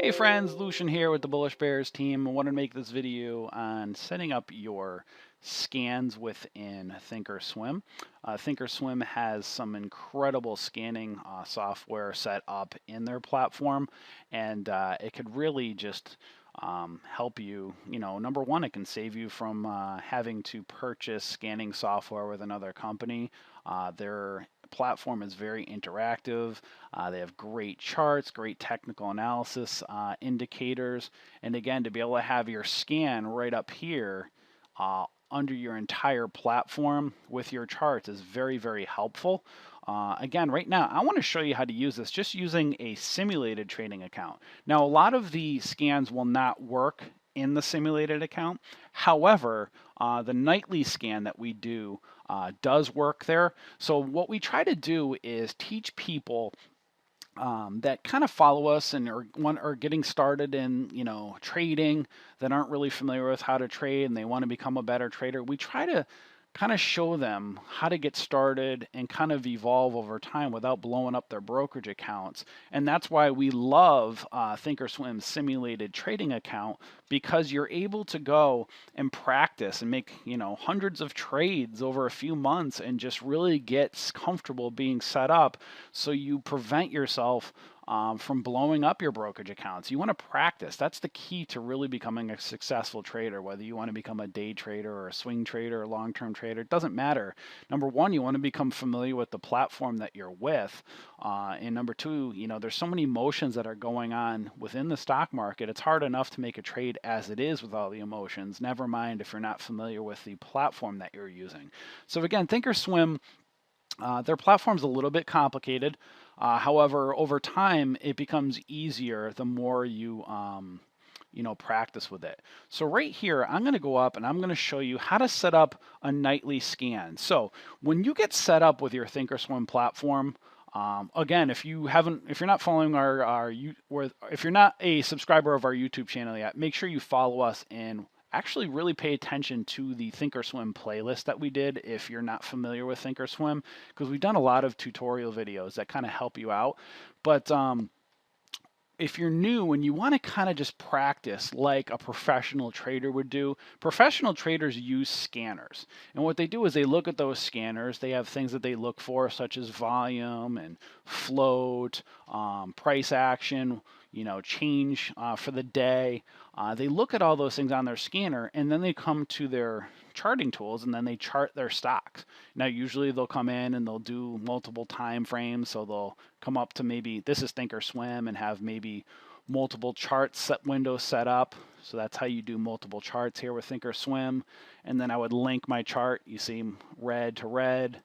Hey friends, Lucian here with the Bullish Bears team. I want to make this video on setting up your scans within ThinkorSwim. ThinkorSwim has some incredible scanning software set up in their platform, and it could really just help you. Number one, it can save you from having to purchase scanning software with another company. Their platform is very interactive. They have great charts, great technical analysis indicators, and again, to be able to have your scan right up here under your entire platform with your charts is very, very helpful. Again, right now, I want to show you how to use this just using a simulated trading account. Now, a lot of the scans will not work in the simulated account. However, the nightly scan that we do does work there. So what we try to do is teach people that kind of follow us and are getting started in trading, that aren't really familiar with how to trade and they want to become a better trader. We try to kind of show them how to get started and kind of evolve over time without blowing up their brokerage accounts. And that's why we love ThinkorSwim's simulated trading account, because you're able to go and practice and make hundreds of trades over a few months and just really get comfortable being set up, so you prevent yourself from blowing up your brokerage accounts. You want to practice. That's the key to really becoming a successful trader, whether you want to become a day trader or a swing trader or a long-term trader. It doesn't matter. Number one, you want to become familiar with the platform that you're with. And number two, there's so many emotions that are going on within the stock market. It's hard enough to make a trade as it is with all the emotions, never mind if you're not familiar with the platform that you're using. So again, ThinkorSwim, their platform's a little bit complicated. However, over time, it becomes easier the more you practice with it. So right here, I'm going to go up and I'm going to show you how to set up a nightly scan. So when you get set up with your ThinkorSwim platform, again, if you're not following if you're not a subscriber of our YouTube channel yet, make sure you follow us and actually really pay attention to the ThinkorSwim playlist that we did if you're not familiar with ThinkorSwim, because we've done a lot of tutorial videos that kind of help you out. But if you're new and you want to kind of just practice like a professional trader would do, professional traders use scanners. And what they do is they look at those scanners. They have things that they look for, such as volume and float, price action, change for the day. They look at all those things on their scanner, and then they come to their charting tools and then they chart their stocks. Now, usually they'll come in and they'll do multiple time frames. So they'll come up to, maybe this is ThinkorSwim, and have maybe multiple windows set up. So that's how you do multiple charts here with ThinkorSwim. And then I would link my chart. You see red to red,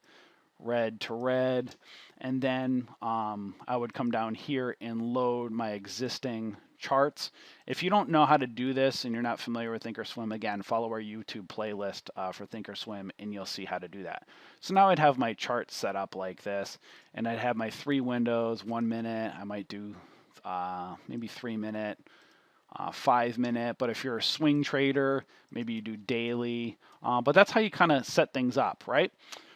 red to red. And then I would come down here and load my existing charts. If you don't know how to do this and you're not familiar with ThinkorSwim, again, follow our YouTube playlist for ThinkorSwim and you'll see how to do that. So now I'd have my chart set up like this, and I'd have my 3 windows, 1 minute. I might do maybe 3 minute, 5 minute, but if you're a swing trader, maybe you do daily. But that's how you kind of set things up, right?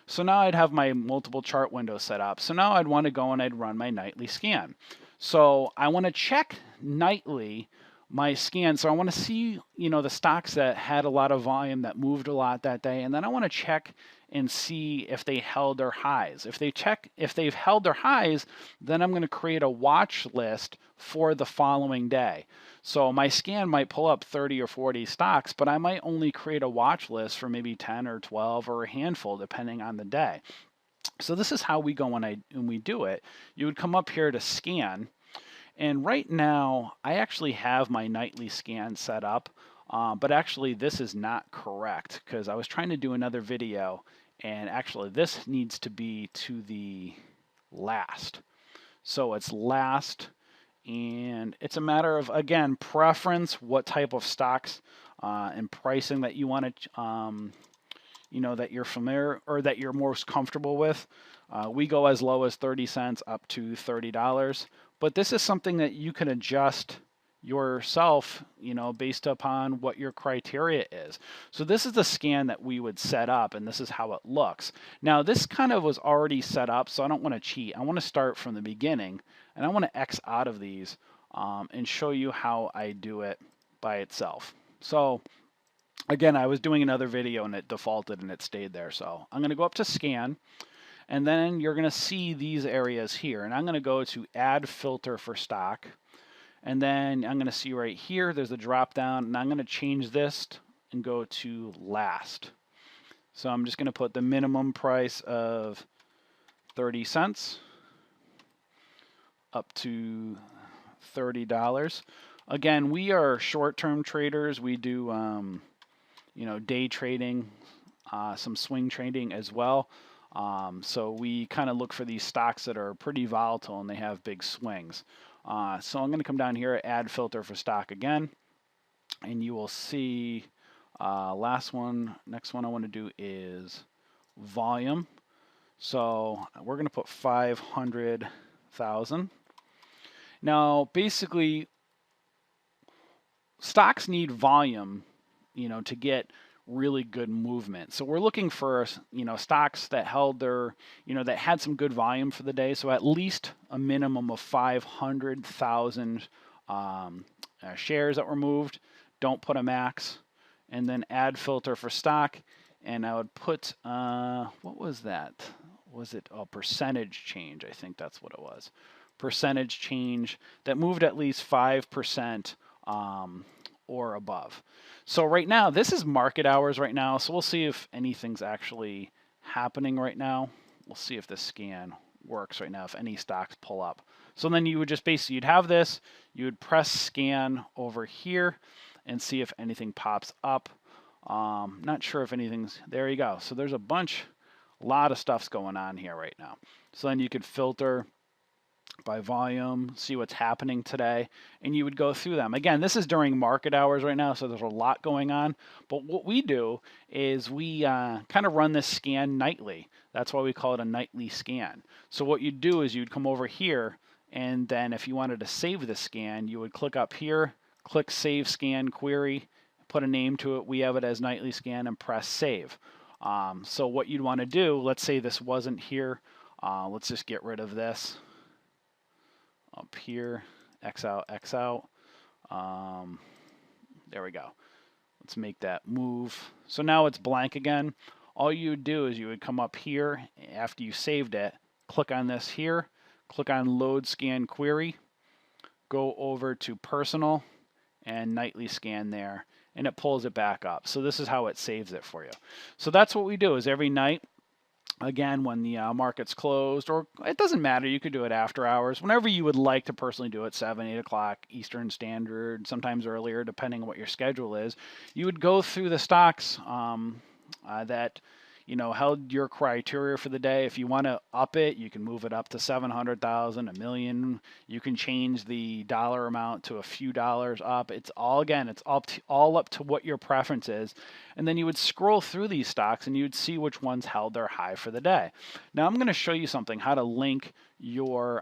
So now I'd have my multiple chart windows set up. So now I'd want to go and I'd run my nightly scan. So I want to check nightly my scan. So I want to see, the stocks that had a lot of volume, that moved a lot that day. And then I want to check and see if they held their highs. If they've held their highs, then I'm going to create a watch list for the following day. So my scan might pull up 30 or 40 stocks, but I might only create a watch list for maybe 10 or 12 or a handful, depending on the day. So this is how we go when we do it. You would come up here to scan, and right now I actually have my nightly scan set up, but actually this is not correct, because I was trying to do another video, and actually this needs to be to the last. So it's last, and it's a matter of, again, preference, what type of stocks and pricing that you want to that you're familiar or that you're most comfortable with. We go as low as 30 cents up to $30, but this is something that you can adjust yourself, based upon what your criteria is. So this is the scan that we would set up, and this is how it looks. Now, this kind of was already set up, so I don't want to cheat. I want to start from the beginning, and I want to X out of these and show you how I do it by itself. So again, I was doing another video and it defaulted and it stayed there. So I'm going to go up to scan, and then you're going to see these areas here. And I'm going to go to add filter for stock. And then I'm going to see right here, there's a drop down, and I'm going to change this and go to last. So I'm just going to put the minimum price of 30 cents up to $30. Again, we are short-term traders. We do, day trading, some swing trading as well. So we kind of look for these stocks that are pretty volatile and they have big swings. So I'm going to come down here, add filter for stock again, and you will see next one I want to do is volume. So we're going to put 500,000. Now, basically, stocks need volume, to get really good movement. So we're looking for, stocks that held their, that had some good volume for the day. So at least a minimum of 500,000 shares that were moved. Don't put a max. And then add filter for stock. And I would put, what was that? Was it a percentage change? I think that's what it was. Percentage change that moved at least 5% or above. So right now, this is market hours right now. So we'll see if anything's actually happening right now. We'll see if the scan works right now, if any stocks pull up. So then you would just basically, you'd have this, you would press scan over here and see if anything pops up. Not sure if anything's, there you go. So there's a lot of stuff's going on here right now. So then you could filter by volume, see what's happening today, and you would go through them. Again, this is during market hours right now, so there's a lot going on. But what we do is we kind of run this scan nightly. That's why we call it a nightly scan. So what you'd do is you'd come over here, and then if you wanted to save the scan, you would click up here, click Save Scan Query, put a name to it. We have it as nightly scan, and press Save. So what you'd want to do, let's say this wasn't here. Let's just get rid of this. Up here, X out, X out. There we go. Let's make that move. So now it's blank again. All you would do is you would come up here after you saved it, click on this here, click on Load Scan Query, go over to Personal, and nightly scan there, and it pulls it back up. So this is how it saves it for you. So that's what we do is every night, again, when the market's closed, or it doesn't matter, you could do it after hours, whenever you would like to personally do it, 7, 8 o'clock Eastern Standard, sometimes earlier, depending on what your schedule is. You would go through the stocks that held your criteria for the day. If you want to up it, you can move it up to 700,000, a million. You can change the dollar amount to a few dollars up. It's all up to what your preference is. And then you would scroll through these stocks and you'd see which ones held their high for the day. Now I'm going to show you something, how to link your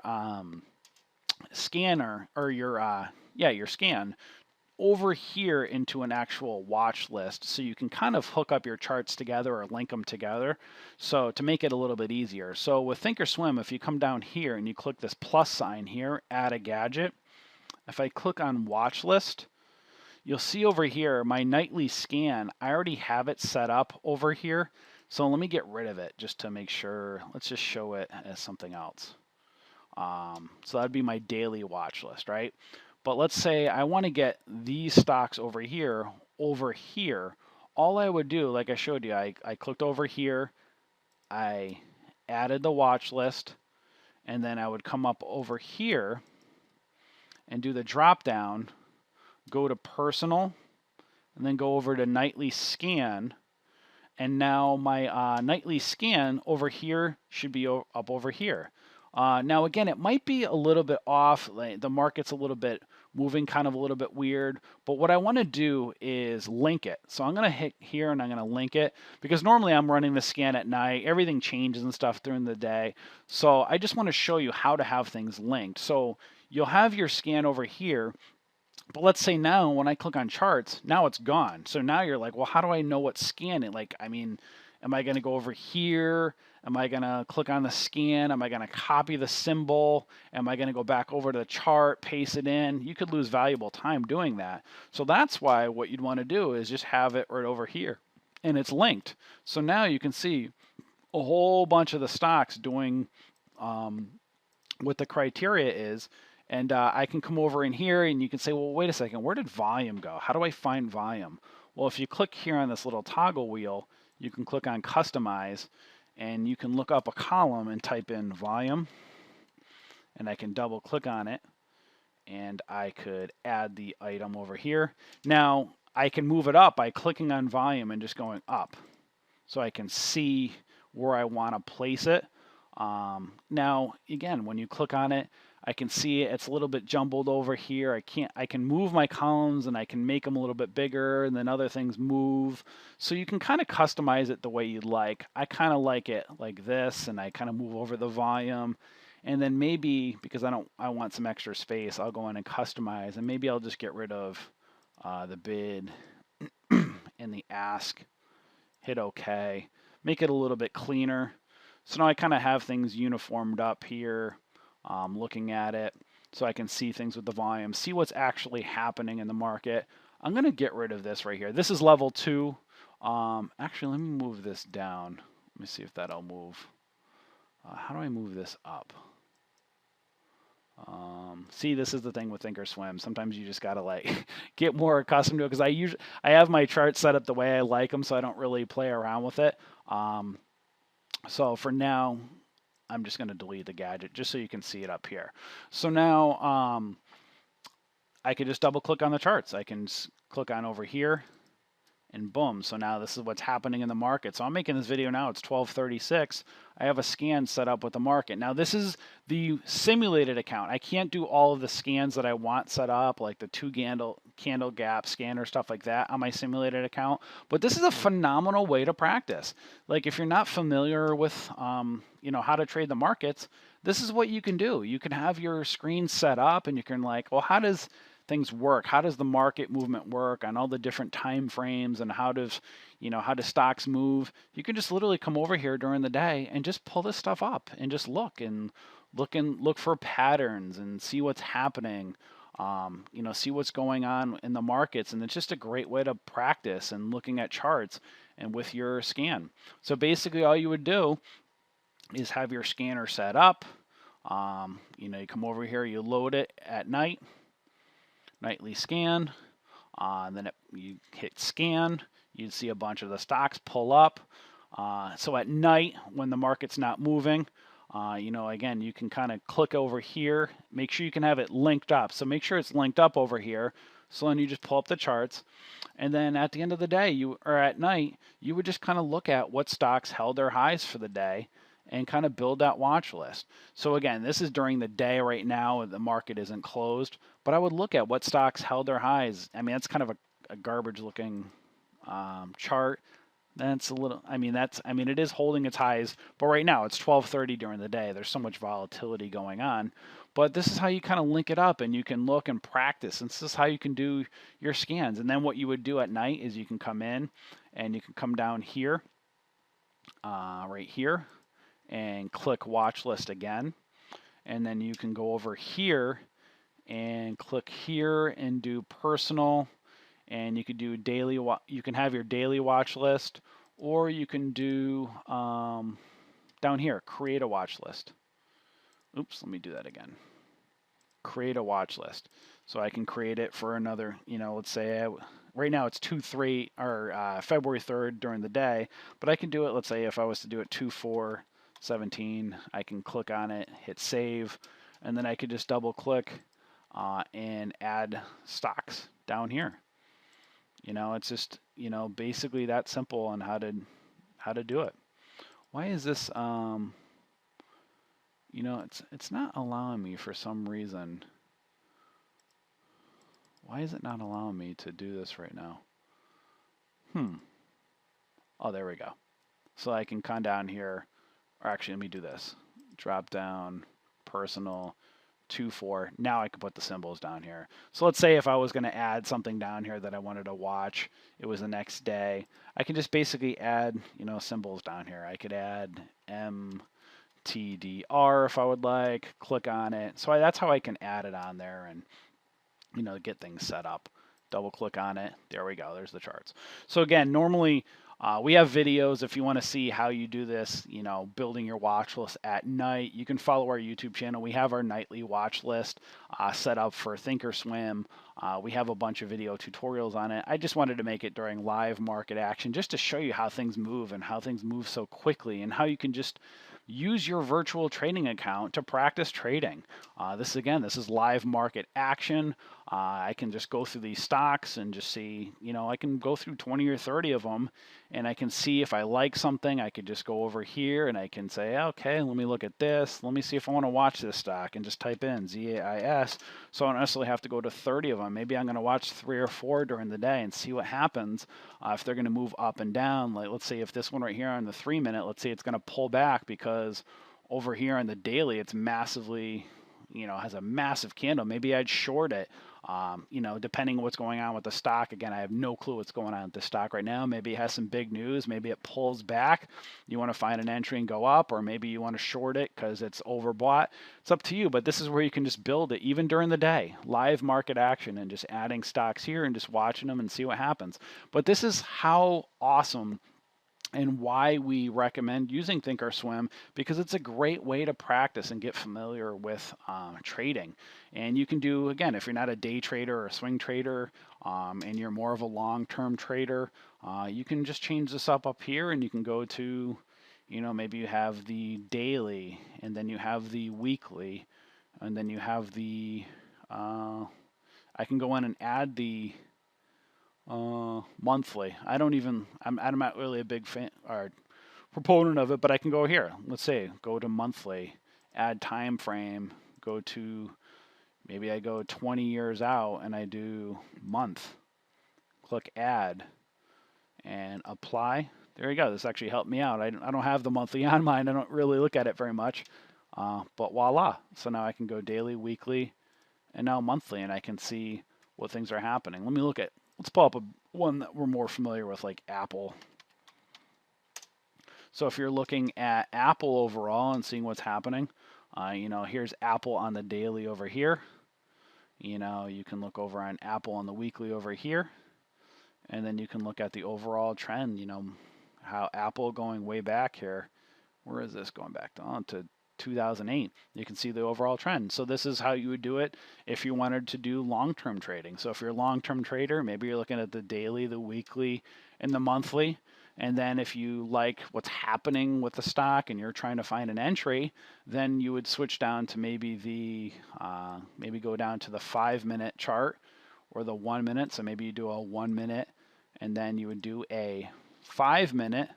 scanner or your scan over here into an actual watch list, so you can kind of hook up your charts together or link them together, so to make it a little bit easier. So with ThinkorSwim, if you come down here and you click this plus sign here, add a gadget, if I click on watch list, you'll see over here my nightly scan. I already have it set up over here, so let me get rid of it just to make sure. Let's just show it as something else. So that'd be my daily watch list, right? But let's say I want to get these stocks over here. All I would do, like I showed you, I clicked over here, I added the watch list, and then I would come up over here and do the drop down, go to personal, and then go over to nightly scan. And now my nightly scan over here should be up over here. Now, again, it might be a little bit off. Like the market's a little bit moving, kind of a little bit weird. But what I want to do is link it. So I'm going to hit here and I'm going to link it, because normally I'm running the scan at night. Everything changes and stuff during the day. So I just want to show you how to have things linked. So you'll have your scan over here. But let's say now when I click on charts, now it's gone. So now you're like, well, how do I know what's scanning? Like, I mean, am I going to go over here Am I going to click on the scan? Am I going to copy the symbol? Am I going to go back over to the chart, paste it in? You could lose valuable time doing that. So that's why what you'd want to do is just have it right over here. And it's linked. So now you can see a whole bunch of the stocks doing what the criteria is. And I can come over in here and you can say, well, wait a second, where did volume go? How do I find volume? Well, if you click here on this little toggle wheel, you can click on customize and you can look up a column and type in volume. And I can double click on it and I could add the item over here. Now I can move it up by clicking on volume and just going up. So I can see where I want to place it. Now, again, when you click on it, I can see it's a little bit jumbled over here. I can move my columns and I can make them a little bit bigger and then other things move. So you can kind of customize it the way you'd like. I kind of like it like this and I kind of move over the volume. And then maybe, because I want some extra space, I'll go in and customize and maybe I'll just get rid of the bid and the ask. Hit OK. Make it a little bit cleaner. So now I kind of have things uniformed up here, looking at it, so I can see things with the volume, see what's actually happening in the market. I'm going to get rid of this right here. This is level 2. Actually, let me move this down. Let me see if that'll move. How do I move this up? See, this is the thing with ThinkorSwim. Sometimes you just gotta like get more accustomed to it because I have my charts set up the way I like them, so I don't really play around with it. So for now, I'm just going to delete the gadget just so you can see it up here. So now I could just double click on the charts. I can click on over here and boom. So now this is what's happening in the market. So I'm making this video now. It's 12:36. I have a scan set up with the market. Now this is the simulated account. I can't do all of the scans that I want set up, like the 2 candle gap scanner, stuff like that on my simulated account. But this is a phenomenal way to practice. Like if you're not familiar with how to trade the markets, this is what you can do. You can have your screen set up and you can like, well, how does things work? How does the market movement work on all the different time frames and how do stocks move? You can just literally come over here during the day and just pull this stuff up and just look for patterns and see what's happening. See what's going on in the markets, and it's just a great way to practice and looking at charts and with your scan. So basically all you would do is have your scanner set up. You come over here, you load it at night. Nightly scan, then you hit scan, you'd see a bunch of the stocks pull up. So at night, when the market's not moving, again, you can kind of click over here, make sure you can have it linked up. So make sure it's linked up over here. So then you just pull up the charts. And then at the end of the day, or at night, you would just kind of look at what stocks held their highs for the day and kind of build that watch list. So again, this is during the day right now, the market isn't closed, but I would look at what stocks held their highs. I mean, that's kind of a garbage looking chart. That's a little, it is holding its highs, but right now it's 12:30 during the day. There's so much volatility going on, but this is how you kind of link it up and you can look and practice. And this is how you can do your scans. And then what you would do at night is you can come in and you can come down here, right here, and click watch list again. And then you can go over here and click here and do personal, and you could do daily. You can have your daily watch list, or you can do down here, create a watch list. Oops, let me do that again. Create a watch list. So I can create it for another, let's say right now it's February 3rd during the day, but I can do it, let's say if I was to do it 2/4/17, I can click on it, hit save, and then I could just double click and add stocks down here. It's just, basically that simple on how to do it. Why is this, it's not allowing me for some reason. Why is it not allowing me to do this right now? Oh, there we go. So I can come down here, or actually let me do this. Drop down, personal, 24. Now I can put the symbols down here. So let's say if I was going to add something down here that I wanted to watch, it was the next day, I can just basically add, symbols down here. I could add MTDR if I would like, click on it. So that's how I can add it on there and, get things set up. Double click on it. There we go. There's the charts. So again, normally we have videos if you want to see how you do this, building your watch list at night. You can follow our YouTube channel. We have our nightly watch list set up for ThinkorSwim. We have a bunch of video tutorials on it. I just wanted to make it during live market action just to show you how things move and how things move so quickly and how you can just use your virtual trading account to practice trading. This is live market action. I can just go through these stocks and just see, I can go through 20 or 30 of them and I can see if I like something. I could just go over here and I can say, okay, let me look at this. Let me see if I want to watch this stock and just type in ZAIS. So I don't necessarily have to go to 30 of them. Maybe I'm going to watch 3 or 4 during the day and see what happens if they're going to move up and down. Like let's say if this one right here on the 3-minute, let's say it's going to pull back because over here on the daily, it's massively, has a massive candle. Maybe I'd short it. Depending on what's going on with the stock. Again, I have no clue what's going on with the stock right now. Maybe it has some big news. Maybe it pulls back. You want to find an entry and go up, or maybe you want to short it because it's overbought. It's up to you, but this is where you can just build it even during the day. Live market action and just adding stocks here and just watching them and see what happens. But this is how awesome and why we recommend using ThinkorSwim, because it's a great way to practice and get familiar with trading. And you can do, again, if you're not a day trader or a swing trader and you're more of a long-term trader, you can just change this up here and you can go to, maybe you have the daily and then you have the weekly and then you have the, I can go in and add the monthly. I'm not really a big fan or proponent of it, but I can go here. Let's say go to monthly, add time frame, go to, maybe I go 20 years out and I do month, click add and apply. There you go. This actually helped me out. I don't have the monthly on mine. I don't really look at it very much, but voila. So now I can go daily, weekly, and now monthly, and I can see what things are happening. Let's pull up one that we're more familiar with, like Apple. So if you're looking at Apple overall and seeing what's happening, here's Apple on the daily over here. You can look over on Apple on the weekly over here. And then you can look at the overall trend, how Apple going way back here. Where is this going back to 2008? You can see the overall trend. So this is how you would do it if you wanted to do long-term trading. So if you're a long-term trader, maybe you're looking at the daily, the weekly, and the monthly. And then if you like what's happening with the stock and you're trying to find an entry, then you would switch down to maybe go down to the 5-minute chart or the 1 minute. So maybe you do a 1 minute and then you would do a 5-minute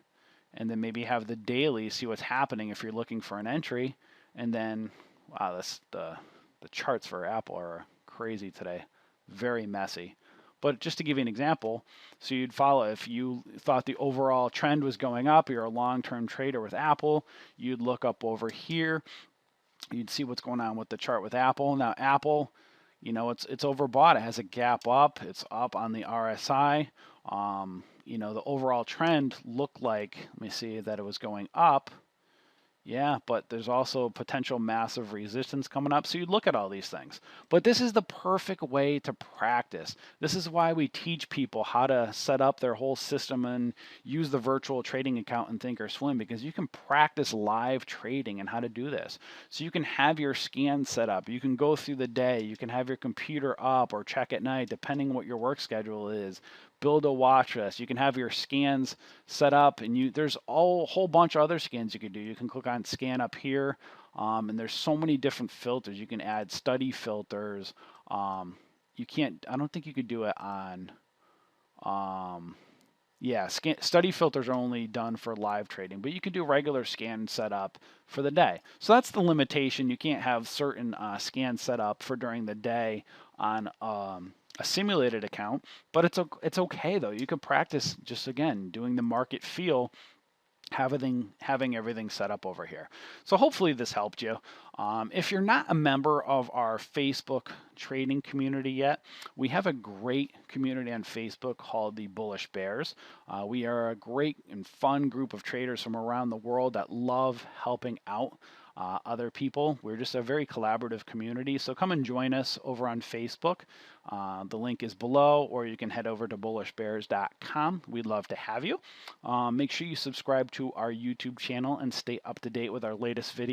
and then maybe have the daily, see what's happening if you're looking for an entry. And then, wow, the charts for Apple are crazy today. Very messy. But just to give you an example, so you'd follow, if you thought the overall trend was going up, you're a long-term trader with Apple, you'd look up over here, you'd see what's going on with the chart with Apple. Now Apple, it's overbought. It has a gap up. It's up on the RSI. The overall trend looked like, let me see, that it was going up. Yeah, but there's also potential massive resistance coming up. So you look at all these things. But this is the perfect way to practice. This is why we teach people how to set up their whole system and use the virtual trading account in ThinkorSwim, because you can practice live trading and how to do this. So you can have your scan set up. You can go through the day. You can have your computer up or check at night, depending on what your work schedule is. Build a watch list. You can have your scans set up, and there's a whole bunch of other scans you could do. You can click on scan up here, and there's so many different filters. You can add study filters. I don't think you could do it on, study filters are only done for live trading, but you can do regular scan setup for the day. So that's the limitation. You can't have certain scans set up for during the day on a simulated account, but it's okay though. You can practice just, again, doing the market feel having everything set up over here. So hopefully this helped you. If you're not a member of our Facebook trading community yet, we have a great community on Facebook called the Bullish Bears. We are a great and fun group of traders from around the world that love helping out other people. We're just a very collaborative community, so come and join us over on Facebook. The link is below, or you can head over to bullishbears.com. We'd love to have you. Make sure you subscribe to our YouTube channel and stay up to date with our latest videos.